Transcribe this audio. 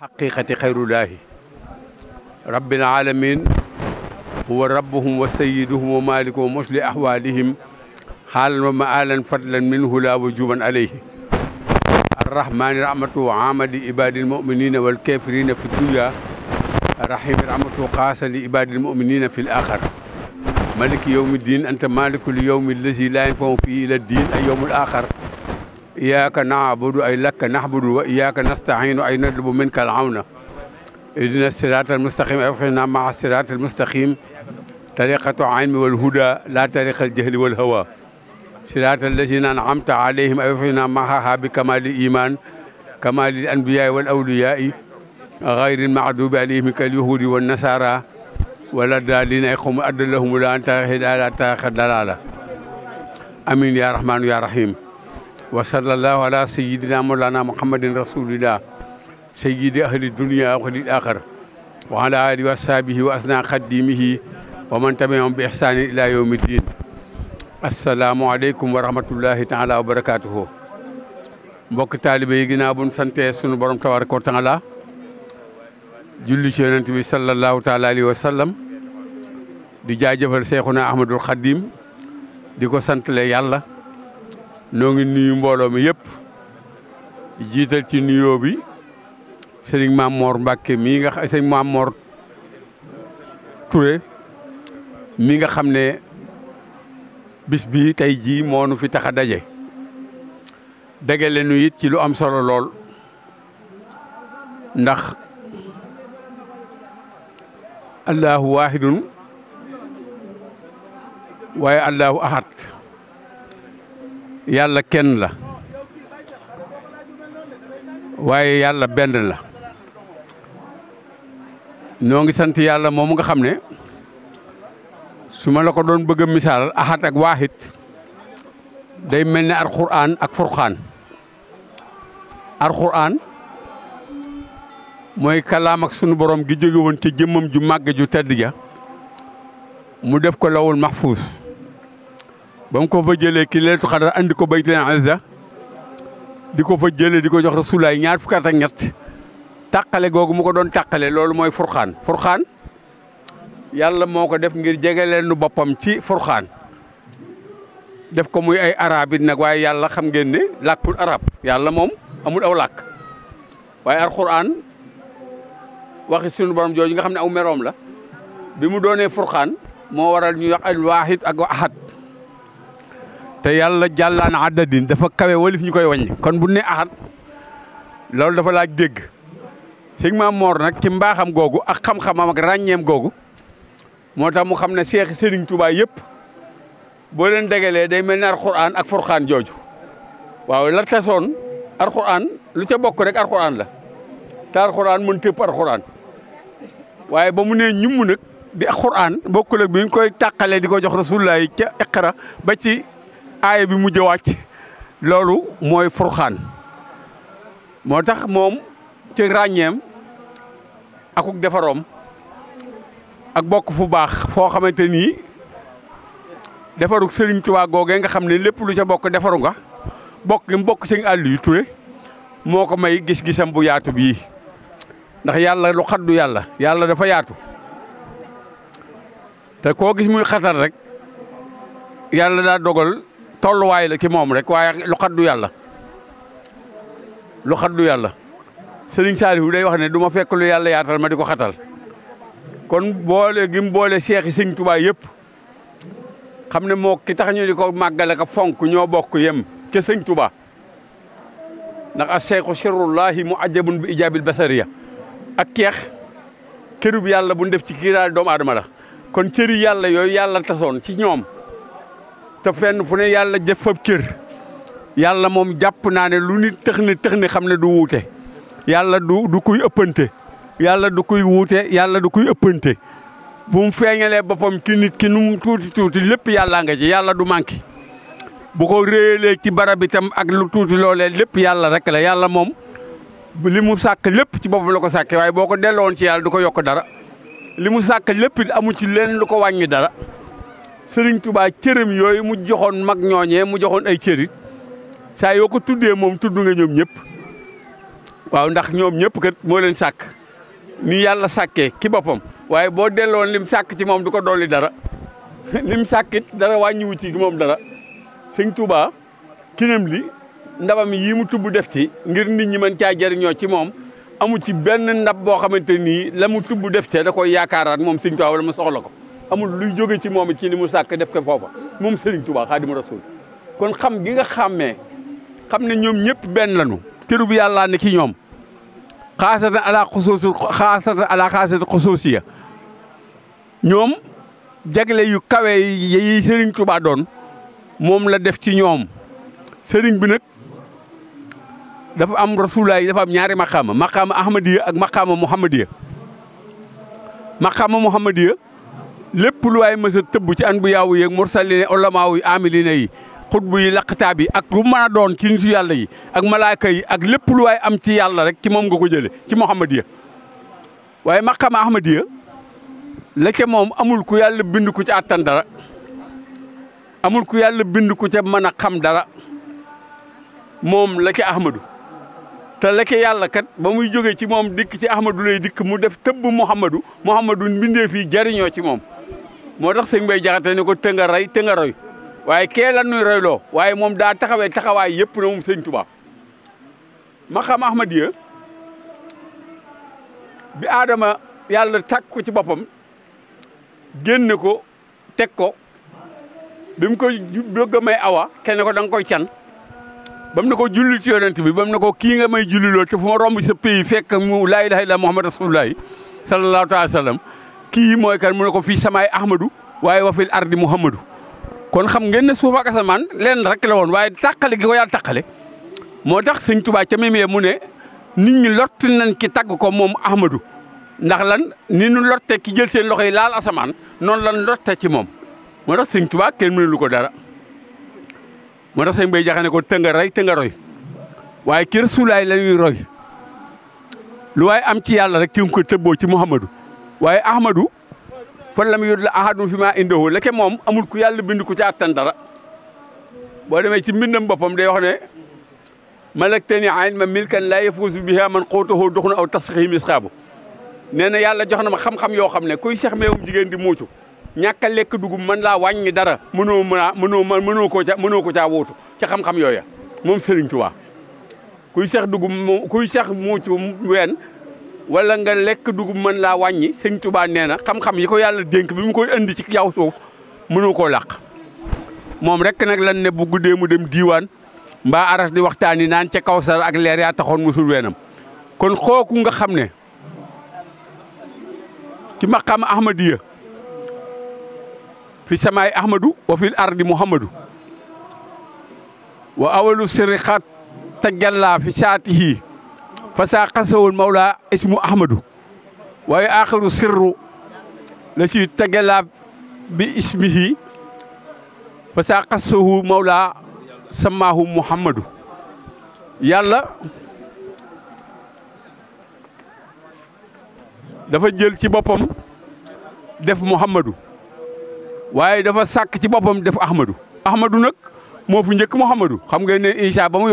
الحقيقة خير الله رب العالمين هو ربهم وسيدهم ومالكهم ومصلح أحوالهم حالا ومآلا فضلا منه لا وجوبا عليه الرحمن رحمته عام لعباد المؤمنين والكافرين في الدنيا الرحيم رحمته خاصة لعباد المؤمنين في الآخر ملك يوم الدين أنت مالك اليوم الذي لا ينفع فيه إلى الدين أي يوم الآخر إياك نعبد أي لك نعبد وإياك نستعين أي نطلب منك العون اهدنا الصراط المستقيم أوفقنا مع الصراط المستقيم طريقة العلم والهدى لا طريق الجهل والهوى صراط الذين أنعمت عليهم أوفقنا معها بكمال الإيمان كمال الأنبياء والأولياء غير المغضوب عليهم كاليهود والنصارى ولا الضالين يقوم أدلهم ولا أنت هداية تاخذ دلالة أمين يا رحمن يا رحيم وصلى الله على سيدنا مولانا محمد رسول الله سيد أهل الدنيا وأهل الآخرة وعلى آله وصحبه وأثناء خديمه ومن تبعهم بإحسان إلى يوم الدين السلام عليكم ورحمة الله تعالى وبركاته mbokk taalibe yi ginnaaw bu ñu sante sunu borom tabaaraka wa taala julli ci yonent bi sallallahu taala alayhi wa sallam di jaajëfal Seexuna Ahmadul Xadim di ko santale yàlla noo ngi nuyu mbooloo mi yëpp jiital ci nuyoo bi sëriñ Maam Mor Mbàkke mii nga xam sëriñ Maam Mor Touré mi nga xam ne bis bi tey jii moo nu fi tax a daje dagale nu it ci lu am solo lool ndax allahu waahidun waaye allahu ahad yàlla kenn la waaye yàlla benn la ñoo ngi sant yàlla moomu nga xam ne su ma la ko doon bëgg a misaal ahad ak waahid day mel ne alxuraan ak furqaan alxuraan mooy kalaam ak sunu borom gi jóge woon ci jëmmam ju màgg ju tedd ja mu def ko lawul mahfuus ba mu ko fa jëlee ki leetu xadar andi ko baytul izza di ko fa jëlee di ko jox rasulaay ñaar fukki at ak ñett tàqale googu mu ko doon tàqale loolu mooy furqaan furqaan yàlla moo ko def ngir jegeleen nu boppam ci furqaan def ko muy ay arab it nag waaye yàlla xam ngeen ne làkkul arab yàlla moom amul aw làkk waaye alxuraan waxi sunu borom jooju nga xam ne aw meroom la bi mu doonee furqaan moo waral ñu wax al waahid ak ahad te yàlla jàllaan addadin dafa kawe walif ñu koy wàññi kon bu ne ahad loolu dafa laaj dégg sëñ Maam Mor nag ci mbaaxam googu ak xam-xamam ak ràññeem googu moo tax mu xam ne seexi Sëriñ Tuubaa yëpp boo leen dagalee day mel ne alxuraan ak furqaan jooju waaw la tasoon alxuraan lu ca bokk rek alxuraan la te alxuraan mën tépp alxuraan waaye ba mu nee ñum nag di alxuraan bokkul ak bi ñu koy tàqalee di ko jox rasulullaay ca iqra ba ci aaya bi mujj wàcc loolu mooy furqaan moo tax moom ci ràññeem akuk defaroom ak bokk fu baax foo xamante nii defaruk Sëriñ Tuubaa googee nga xam ne lépp lu ca bokk defaru nga bokk gi mu bokk sëñ Aliou Touré moo ko may gis-gisam bu yaatu bii ndax yàlla lu xaddu yàlla dafa yaatu te koo gis muy xatal rek yàlla daa dogal tolluwaay la ci moom rek waaye lu xaddu yàlla Sëriñ Saalihu day wax ne du ma fekk lu yàlla yaatal ma di ko xatal kon boole gi mu boole seexi Sëriñ Tuubaa yëpp xam ne moo ki tax ñu di ko màggale ka fonk ñoo bokk yem ca Sëriñ Tuubaa ndax a seexu sirrullahi mu ajabun bi ijaabil basariya ak keex kërub yàlla bu def ci kiiraal doomu aadama la kon cëri yàlla yooyu yàlla tasoon ci ñoom te fenn fu ne yàlla jëf fab cër yàlla moom jàpp naa ne lu nit tëx ni xam ne du wuute yàlla du kuy ëppante yàlla du kuy wuute yàlla du kuy ëppante bu mu feeñalee boppam ki nit ki nu mu tuuti lépp yàllaa nga ci yàlla du manqué bu ko réyalee ci barab itam ak lu tuuti loolee lépp yàlla rek la yàlla moom li mu sàkk lépp ci boppam la ko sàkkee waaye boo ko delloon ci yàlla du ko yokk dara li mu sàkk lépp it amu ci leen lu ko wàññi dara Sëriñ Tuubaa cëram yooyu mu joxoon mag ñooñee mu joxoon ay cërit saa yoo ko tuddee moom tudd nga ñoom ñëpp waaw ndax ñoom ñëpp kat moo leen sàkk ni yàlla sàkkee ki boppam waaye boo delloon lim sàkk ci moom du ko dolli dara lim sàkkit dara wàññiwu ci moom dara sëñ Touba kinam li ndabam yii mu tubb def ci ngir nit ñi mën caa jëriñoo ci moom amu ci benn ndab boo xamante nii la mu tubb def ci da koy yaakaaraat moom sëñ Touba wala mu soxla ko amul luy jóge ci moom ci li mu sàkk def ko foofa moom Serigne Touba Xaadimu Rasuul kon xam gi nga xàmmee xam ne ñoom ñëpp benn lañu cëru bi yàllaa ne ci ñoom xaasatan ala xusuusiya ñoom jagle yu kawe yi Serigne Touba doon moom la def ci ñoom Serigne bi nag dafa am rasulaay dafa am ñaari maqaama ahmadiya ak maqaama muhammadiya maqaama muhammadiya lépp lu waay mës a tëbb ci an bu yaawu yeeg mursalina ulamaaw yi amilina yi xutbu yi laqtaab yi ak lu mën a doon ci nitu yàlla yi ak malaaka yi ak lépp lu waay am ci yàlla rek ci moom nga ko jële ci muhammadiya waaye maqaama ahmadiya la ca moom amul ku yàlla bind ku ci àttan dara amul ku yàlla bind ku ca mën a xam dara moom la ca ahmadu te la ca yàlla kat ba muy jógee ci moom dikk ci ahmadu lay dikk mu def tëbb muhammadu mbindee fii jariñoo ci moom moo tax sëñ Bay Jaxate ne ko te nga rey te nga roy waaye kee la nuy royloo waaye moom daa taxawee taxawaay yëpp na moom sëñ Tuubaa maqaam ahmadiya bi aadama yàlla tàkk ko ci boppam génne ko teg ko bi mu ko bëgg a may awa kenn ko da nga koy can ba mu ne ko julli ci yonent bi ba mu ne ko kii nga may julliloo te fu ma romb sa pays fekk mu laa ilaaha illa muhammad rasulullahi sallallahu taala sallam kii mooy kan mu ne ko fii samaay ahmadu waaye wa fil ardi muhammadu kon xam ngeen ne suuf ak asamaan leen rek la woon waaye tàqale gi ko yàlla tàqale moo tax sëñ Tuubaa ca mimee mu ne nit ñi lott nañ ki tagg ko moom ahmadu ndax lan ni nu lotte ki jël seen loxo yi laal asamaan noonu lan lotte ci moom moo tax sëñ Tuubaa kenn mënulu ko dara moo tax sëñ Bay Jaxate ne ko te nga rey te nga roy waaye ki rasulaay la ñuy roy lu waaye am ci yàlla rek ki nga ko tëbboo ci muhammadu waaye ahmadu fan lam yud la ahadum fi maa indahu la ke moom amul ku yàlla bind ku ci àttan dara boo demee ci mbindam boppam day wax ne malaktani ayn ma milkan laa yafuusu biha man xóotaxoo dox na aw tasxihi misxaabu nee na yàlla jox na ma xam-xam yoo xam ne kuy sex meewum jigéen di muucu ñàkk a lekk dugub mën laa wàññi dara mënoo ko caa wóotu ci xam-xam yooya moom Serigne Touba kuy sex dugub kuy sex muucu ween wala nga lekk dugub mën laa wàññi Serigne Touba nee na xam-xam yi ko yàlla dénk bi mu koy indi ci yaw suuf mënoo koo làq moom rek nag lan ne bu guddee mu dem diiwaan mbaa aras di waxtaani naan ca Kawsar ak leer yaa taxoon musul weenam kon xooku nga xam ne ci maqaam ahmadiya fi samaay ahmadu wa fil ardi muhammadu wa awalu sirri xaat tajalla fi saatihi fa saa xasawul mawla ismu ahmadu waaye axiru sirru la ci tajalla bi ismihi fa saa xasawu mawla samaahu muhammadu yàlla dafa jël ci boppam def muhammadu waaye dafa sàkk ci boppam def ahmadu nag moo fu njëkk muhammadu xam ngeen ne Isa ba mu